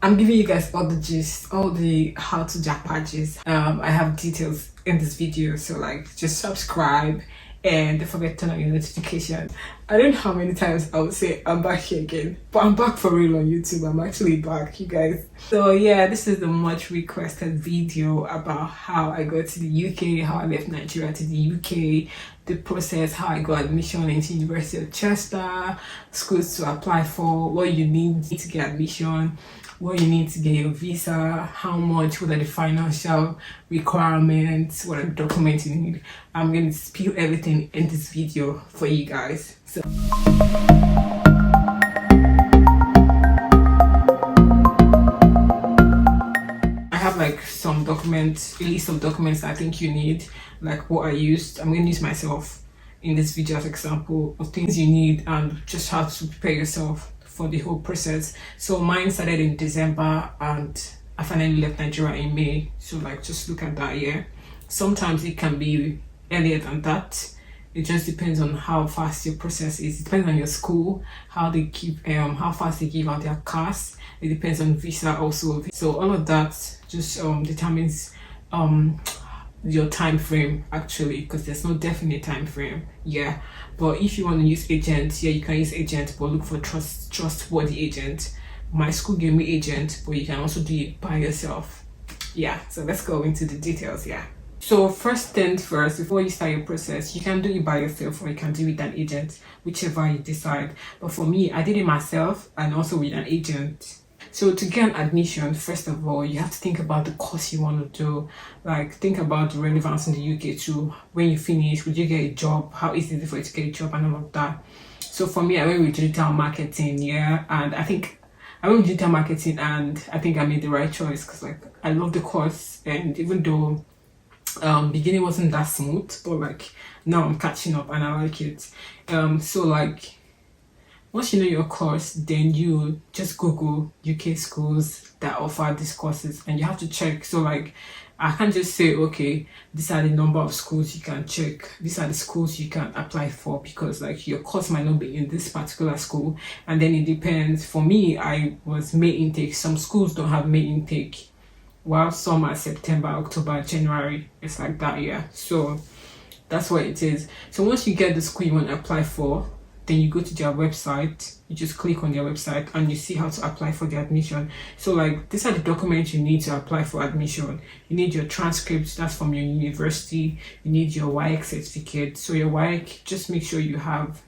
I'm giving you guys all the gist, all the how to jackpot gist. I have details in this video, so like just subscribe and don't forget to turn on your notification. I don't know how many times I would say I'm back here again, but I'm back for real on YouTube. I'm actually back, you guys. So yeah, this is the much requested video about how I got to the UK, how I left Nigeria to the UK, the process, how I got admission into University of Chester, schools to apply for, what you need to get admission, what you need to get your visa, how much, what are the financial requirements, what are the documents you need. I'm going to spill everything in this video for you guys. So I have like some documents, a list of documents I think you need, like what I used. I'm going to use myself in this video as example of things you need and just how to prepare yourself for the whole process. So mine started in December and I finally left Nigeria in May. So like just look at that year. Sometimes it can be earlier than that. It just depends on how fast your process is. It depends on your school, how they keep how fast they give out their CAS. It depends on visa also. So all of that just determines your time frame actually, because there's no definite time frame. Yeah, but if you want to use agents, yeah, you can use agents, but look for trustworthy agent. My school gave me agent, but you can also do it by yourself. Yeah, so let's go into the details. Yeah, so first things first, before you start your process, you can do it by yourself or you can do it with an agent, whichever you decide. But for me, I did it myself and also with an agent. So to get an admission, first of all, you have to think about the course you want to do. Like think about the relevance in the UK too. When you finish, would you get a job? How easy is it for you to get a job and all of that? So for me, I went with digital marketing, yeah, and I think I went with digital marketing and I think I made the right choice because like I love the course, and even though beginning wasn't that smooth, but like now I'm catching up and I like it. So like once you know your course, then you just Google UK schools that offer these courses and you have to check. So like I can't just say, okay, these are the number of schools you can check, these are the schools you can apply for, because like your course might not be in this particular school, and then it depends. For me, I was May intake. Some schools don't have May intake, while some are September, October, January. It's like that, yeah. So that's what it is. So once you get the school you want to apply for, then you go to their website, you just click on their website and you see how to apply for the admission. So like these are the documents you need to apply for admission. You need your transcripts, that's from your university. You need your WAEC certificate. So your WAEC, just make sure you have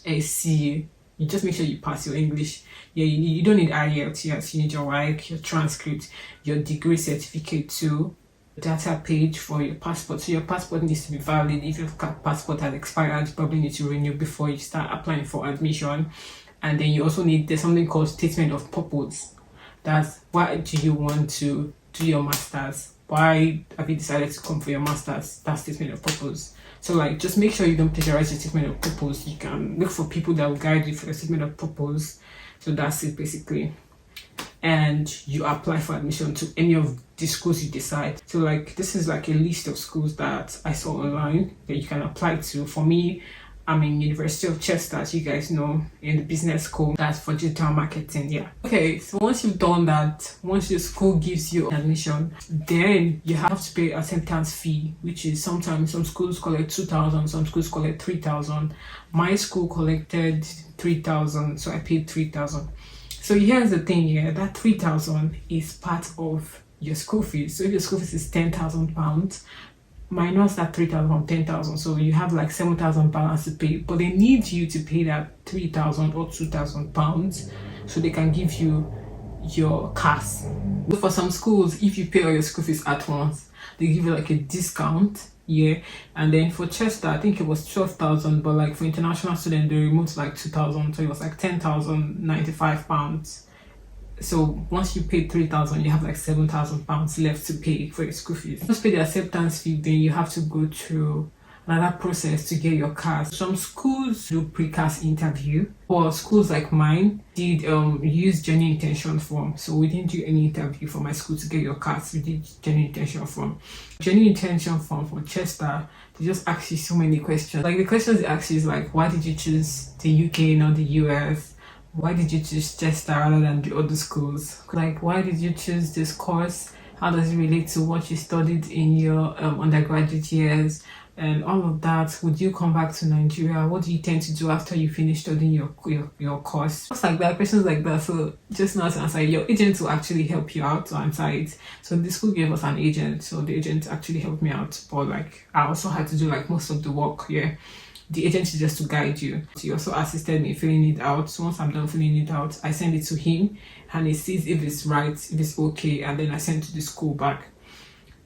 a C. You just make sure you pass your English. Yeah, you don't need IELTS. Yes, you need your WAEC, your transcript, your degree certificate too, data page for your passport. So your passport needs to be valid. If your passport has expired, you probably need to renew before you start applying for admission. And then you also need, there's something called statement of purpose. That's why do you want to do your masters? Why have you decided to come for your masters? That's statement of purpose. So like just make sure you don't plagiarize your statement of purpose. You can look for people that will guide you for your statement of purpose. So that's it basically. And you apply for admission to any of the schools you decide. So like this is like a list of schools that I saw online that you can apply to. For me, I'm in University of Chester, as you guys know, in the business school. That's for digital marketing, yeah. Okay, so once you've done that, once your school gives you admission, then you have to pay acceptance fee, which is sometimes some schools collect 2,000, some schools collect 3,000. My school collected 3,000, so I paid 3,000. So here's the thing here, that 3,000 is part of your school fees. So if your school fees is £10,000, minus that 3,000 from 10,000, so you have like 7,000 balance to pay. But they need you to pay that 3,000 or 2,000 pounds so they can give you your CAS. But for some schools, if you pay all your school fees at once, they give you like a discount. Yeah, and then for Chester, I think it was 12,000, but like for international students, they removed like 2,000, so it was like £10,095. So once you pay 3,000, you have like £7,000 left to pay for your school fees. Once you pay the acceptance fee, then you have to go through another process to get your CAS. Some schools do pre-CAS interview, or schools like mine did use genuine intention form. So we didn't do any interview for my school to get your CAS. We did genuine intention form. Genuine intention form for Chester, they just ask you so many questions. Like the questions they ask you is like, why did you choose the UK, not the US? why did you choose Chester rather than the other schools? Like, why did you choose this course? How does it relate to what you studied in your undergraduate years? And all of that. Would you come back to Nigeria? What do you tend to do after you finish studying your course? Just like that, questions like that. So just now to answer, your agent will actually help you out to answer it. So the school gave us an agent, so the agent actually helped me out. But like, I also had to do like most of the work. Yeah, the agent is just to guide you. He also assisted me filling it out. So once I'm done filling it out, I send it to him, and he sees if it's right, if it's okay, and then I send to the school back.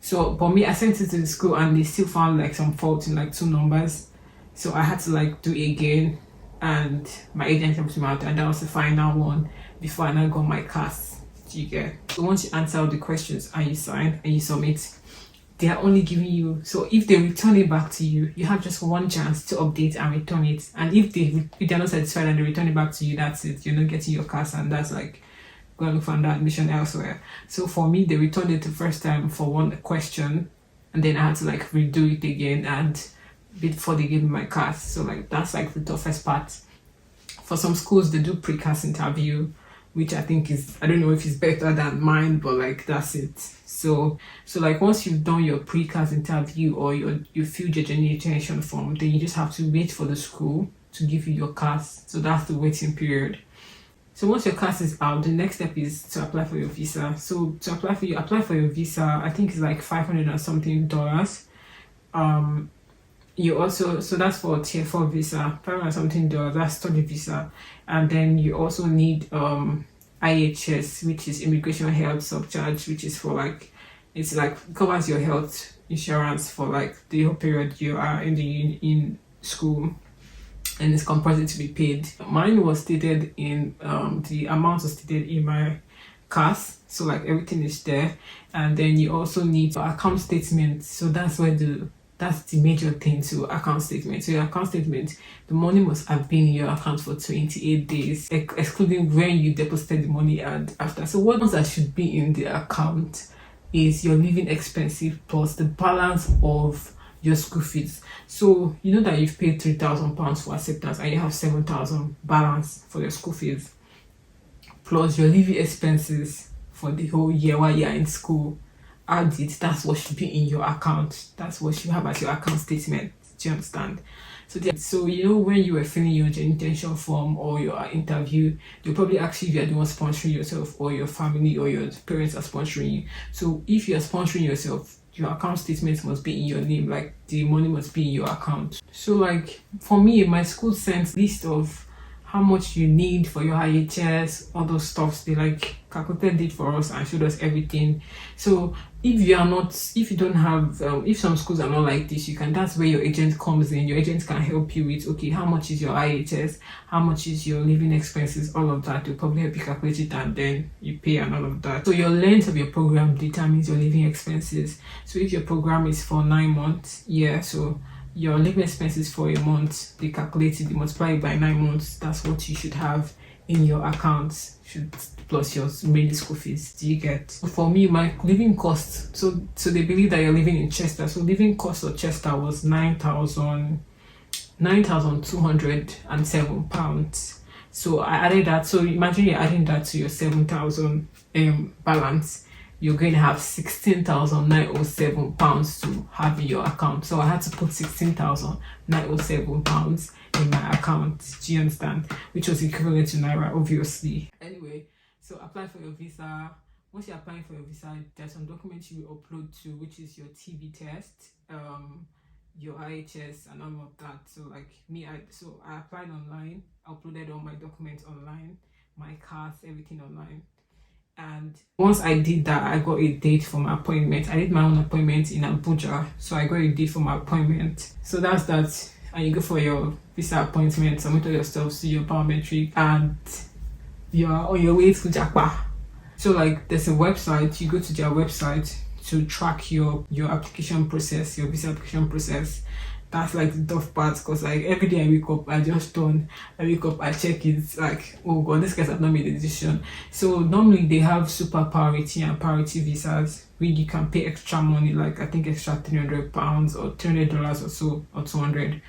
So for me, I sent it to the school and they still found like some fault in like two numbers. So I had to like do it again, and my agent helped me out, and that was the final one before I now got my CAS. Do you get? So once you answer all the questions and you sign and you submit, they are only giving you, so if they return it back to you, you have just one chance to update and return it. And if they're not satisfied and they return it back to you, that's it. You're not getting your CAS, and that's like go and look for another admission elsewhere. So for me, they returned it the first time for one question, and then I had to like redo it again and before they gave me my CAS. So like that's like the toughest part. For some schools, they do pre-CAS interview, which I think is, I don't know if it's better than mine, but like that's it. So like once you've done your pre-CAS interview or you filled your journey retention form, then you just have to wait for the school to give you your CAS. So that's the waiting period. So once your CAS is out, the next step is to apply for your visa. So to apply for your visa, I think it's like $500 and something dollars. You also, so that's for tier 4 visa, $500 and something dollars, that's study visa. And then you also need IHS, which is immigration health subcharge, which is for like, it's like covers your health insurance for like the whole period you are in school, and it's compulsory to be paid. Mine was stated in the amount was stated in my CAS, so like everything is there. And then you also need your account statement. So that's the major thing to account statement. So your account statement, the money must have been in your account for 28 days, excluding when you deposited the money and after. So what that should be in the account is your living expenses plus the balance of your school fees. So you know that you've paid £3,000 for acceptance and you have 7,000 balance for your school fees, plus your living expenses for the whole year while you're in school. Add it. That's what should be in your account. That's what you have as your account statement. Do you understand? So you know when you were filling your intention form or your interview, they'll probably ask you if you're the one sponsoring yourself or your family or your parents are sponsoring you. So if you're sponsoring yourself, your account statement must be in your name, like the money must be in your account. So like for me, my school sent list of how much you need for your IHS, all those stuffs. They like calculated it for us and showed us everything. So if you don't have, if some schools are not like this, that's where your agent comes in. Your agent can help you with, okay, how much is your IHS, how much is your living expenses, all of that. They'll probably help you calculate it and then you pay and all of that. So your length of your program determines your living expenses. So if your program is for 9 months, so your living expenses for a month, they calculate it, they multiply it by 9 months. That's what you should have in your account, plus your main school fees. Do you get? For me, my living cost, so they believe that you're living in Chester. So living cost of Chester was £9,207. So I added that. So imagine you're adding that to your 7,000 balance. You're going to have £16,907 to have in your account. So I had to put £16,907 in my account. Do you understand? Which was equivalent to Naira, obviously. Anyway, so apply for your visa. Once you're applying for your visa, there's some documents you will upload to, which is your TB test, your IHS, and all of that. So like me, I applied online, uploaded all my documents online, my CAS, everything online. And once I did that, I got a date for my appointment. I did my own appointment in Abuja, so I got a date for my appointment. So that's that. And you go for your visa appointment, submit all your stuff to your biometric, and you're on your way to Jakpa. So like there's a website, you go to their website to track your application process, your visa application process. That's like the tough part, because like every day I wake up, I check it, like, oh god, these guys have not made a decision. So normally they have super priority and priority visas where you can pay extra money, like I think extra £300 or $300 or so, or 200.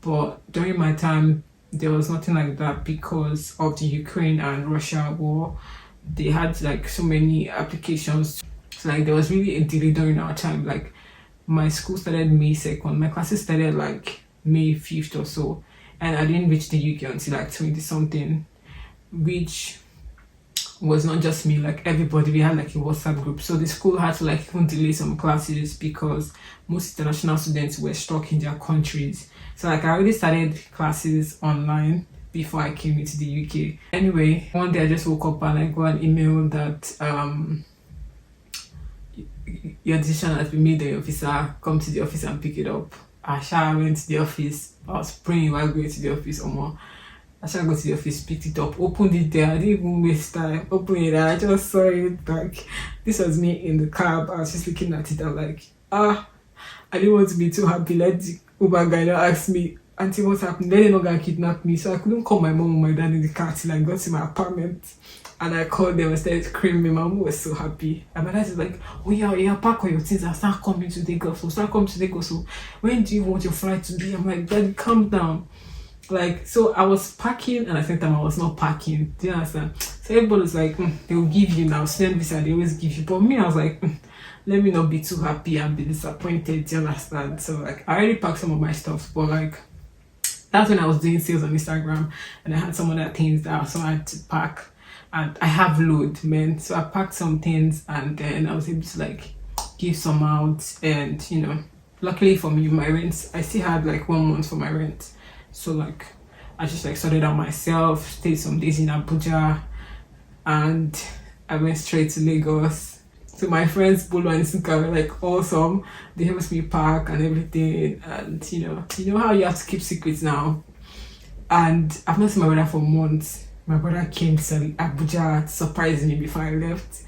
But during my time, there was nothing like that because of the Ukraine and Russia war. They had like so many applications, so like there was really a delay during our time. Like my school started May 2nd, my classes started like May 5th or so, and I didn't reach the UK until like 20 something, which was not just me, like everybody. We had like a WhatsApp group, so the school had to like even delay some classes because most international students were stuck in their countries. So like I already started classes online before I came into the UK. Anyway, one day I just woke up and I got an email that your decision has been made, the officer, come to the office and pick it up. I went to the office. I was praying while going to the office or more. I shall go to the office, picked it up, opened it there. I didn't even waste time. Opened it, and I just saw it. Like, this was me in the cab. I was just looking at it. I'm like, I didn't want to be too happy. Let the Uber guy now ask me, Auntie, what's happened? Then they're not gonna kidnap me. So I couldn't call my mom or my dad in the car till I got to my apartment. And I called them and started screaming. My mom was so happy. And my dad is like, oh yeah, pack all your things and start coming to the go. So start coming to the go. So when do you want your flight to be? I'm like, Daddy, calm down. Like, so I was packing and at the same time I was not packing. Do you understand? So everybody was like, they will give you now. Student visa, they always give you. But me, I was like, let me not be too happy and be disappointed. Do you understand? So like, I already packed some of my stuff, but like, that's when I was doing sales on Instagram and I had some other things that I also had to pack. And I have load, man. So I packed some things and then I was able to like give some out. And you know, luckily for me, my rent, I still had like 1 month for my rent. So like I just like sorted out myself, stayed some days in Abuja, and I went straight to Lagos. So my friends Bolo and Suka were like awesome. They helped me pack and everything, and you know how you have to keep secrets now. And I've not seen my brother for months. My brother came to Abuja to surprise me before I left.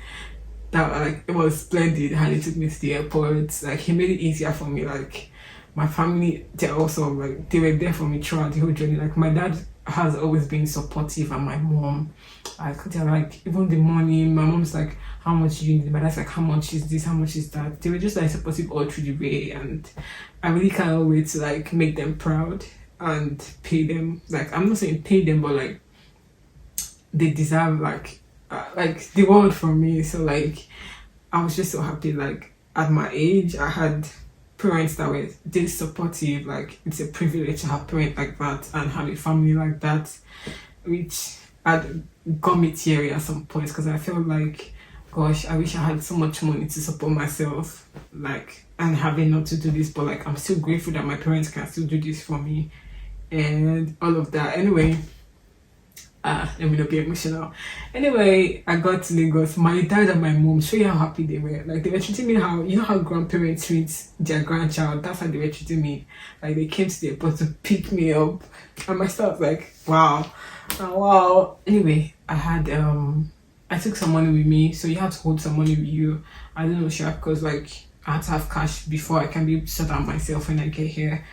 That like it was splendid how he took me to the airport. Like he made it easier for me. Like my family, they're also like they were there for me throughout the whole journey. Like my dad has always been supportive, and my mom, like they're like even the money. My mom's like, how much do you need? My dad's like, how much is this? How much is that? They were just like supportive all through the way, and I really can't wait to like make them proud and pay them. Like I'm not saying pay them, but like they deserve like the world from me. So like I was just so happy. Like at my age, I had parents that were this supportive. Like it's a privilege to have parents like that and have a family like that, which had got me teary at some points because I felt like, gosh, I wish I had so much money to support myself, like, and having not to do this. But like I'm still grateful that my parents can still do this for me and all of that. Anyway, let me not be emotional. Anyway, I got to Lagos. My dad and my mom, show you how happy they were. Like they were treating me how, you know how grandparents treat their grandchild. That's how they were treating me. Like they came to the airport to pick me up, and my stuff like wow, wow. Anyway, I took some money with me, so you have to hold some money with you. I don't know, sure, because like I had to have cash before I can be able to sort out myself when I get here,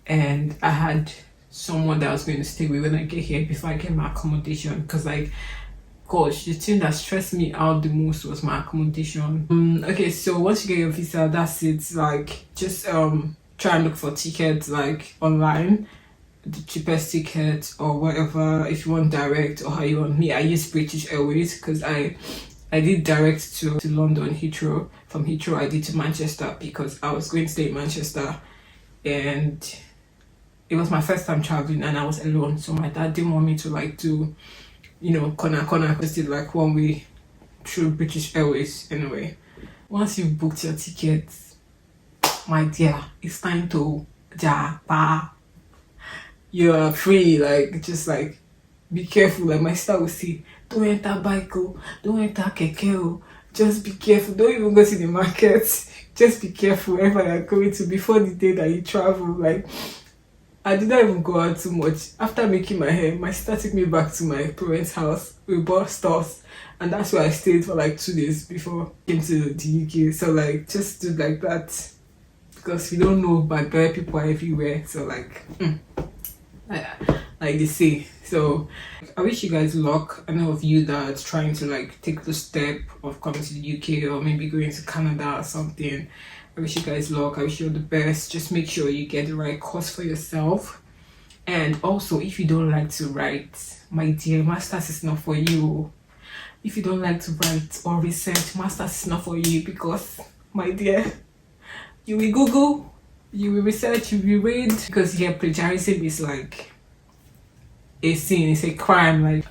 and I had someone that I was going to stay with when I get here before I get my accommodation, because like gosh, the thing that stressed me out the most was my accommodation. Okay, so once you get your visa, that's it. Like just try and look for tickets like online, the cheapest ticket or whatever, if you want direct or how you want. Me, I use British Airways because I did direct to London Heathrow. From Heathrow I did to Manchester because I was going to stay in Manchester, and it was my first time traveling and I was alone, so my dad didn't want me to like do, you know, corner. I just did like one way through British Airways. Anyway, once you've booked your tickets, my dear, it's time to japa. You're free. Like just like be careful. Like my sister will say, don't enter bike, don't enter keke, just be careful. Don't even go to the market. Just be careful wherever you're going to before the day that you travel. Like I did not even go out too much. After making my hair, my sister took me back to my parents' house. We bought stuff, and that's where I stayed for like 2 days before I came to the UK. So like just do like that, because we don't know, but bad people are everywhere. So like like they say. So I wish you guys luck. I know of you that's trying to like take the step of coming to the UK or maybe going to Canada or something. I wish you guys luck. I wish you all the best. Just make sure you get the right course for yourself And also, if you don't like to write, my dear, masters is not for you. If you don't like to write or research, masters is not for you, because, my dear, you will Google, you will research, you will read, because here plagiarism is like a sin, it's a crime. Like,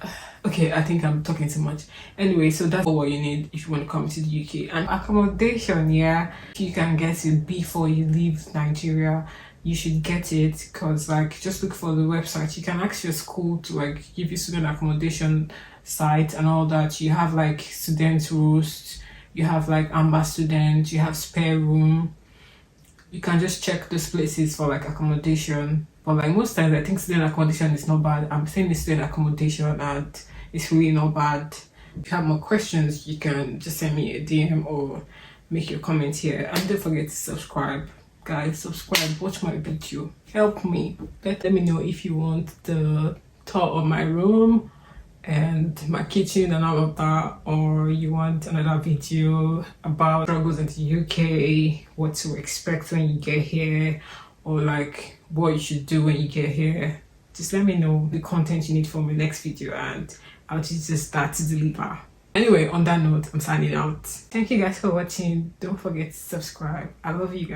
okay, I think I'm talking too much. Anyway, so that's all what you need if you want to come to the UK. And accommodation, yeah, you can get it before you leave Nigeria. You should get it, because like, just look for the website. You can ask your school to like give you student accommodation site and all that. You have like student roast, you have like amber student, you have spare room. You can just check those places for like accommodation. But like most times I think student accommodation is not bad. I'm saying the student accommodation and it's really not bad. If you have more questions, you can just send me a DM or make your comment here. And don't forget to subscribe. Guys, subscribe, watch my video, help me. Let me know if you want the tour of my room and my kitchen and all of that, or you want another video about struggles in the UK, what to expect when you get here, or like what you should do when you get here. Just let me know the content you need for my next video and I'll just start to deliver. Anyway, on that note, I'm signing out. Thank you guys for watching. Don't forget to subscribe. I love you guys.